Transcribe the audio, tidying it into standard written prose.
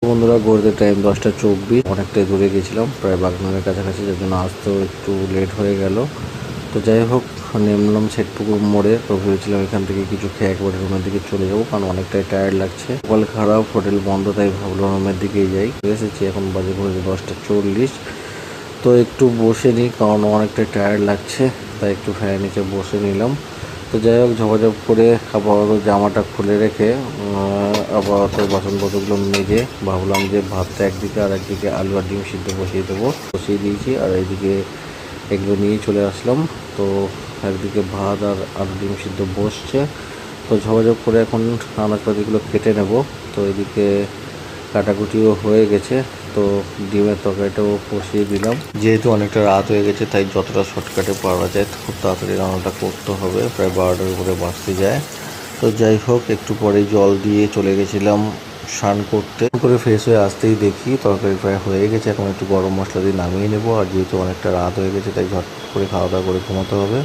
বন্ধুরা, ঘড়িতে টাইম 10টা 24। অনেকটাই দূরে গেছিলাম, প্রায় বাগনানের কাছাকাছি, যার জন্য আসতেও একটু লেট হয়ে গেল। তো যাই হোক, নেমলাম ছেটপুকুর মোড়ে। তো ভেবেছিলাম এখান থেকে কিছু খেয়ে একবারে রুমের দিকে চলে যাবো, কারণ অনেকটাই টায়ার্ড লাগছে। কপাল খারাপ, হোটেল বন্ধ, তাই ভাবলাম রুমের দিকেই যাই। এসেছি, এখন বাজে ঘড়িতে 10টা 40। তো একটু বসে নিই, কারণ অনেকটাই টায়ার্ড লাগছে, তাই একটু ফ্যানের নিচে বসে নিলাম। তো যাই হোক, ঝপাঝপ করে আপাতত জামাটা খুলে রেখে আপাতত বাসনপত্রগুলো মেজে ভাবলাম যে ভাতটা একদিকে আর একদিকে আলু আর ডিম সিদ্ধ বসিয়ে দেবো। বসিয়ে দিয়েছি, আর এইদিকে এগুলো নিয়েই চলে আসলাম। তো একদিকে ভাত আর আলু ডিম সিদ্ধ বসছে। তো ঝপাঝপ করে এখন আনাজপাতিগুলো কেটে নেব। তো এদিকে কাটাকুটিও হয়ে গেছে। তো ডিমের তরকারিটাও বসিয়ে দিলাম। যেহেতু অনেকটা রাত হয়ে গেছে, তাই যতটা শর্টকাটে পারা যায় খুব তাড়াতাড়ি রান্নাটা করতে হবে, প্রায় 12টার উপরে বাজতে যায়। তো যাই হোক, একটু পরেই জল দিয়ে চলে গেছিলাম স্নান করতে। করে ফ্রেশ হয়ে আসতেই দেখি তরকারি প্রায় হয়ে গেছে। এখন একটু গরম মশলা দিয়ে নামিয়ে নেবো। আর যেহেতু অনেকটা রাত হয়ে গেছে, তাই ঝট করে খাওয়া দাওয়া করে ঘুমাতে হবে।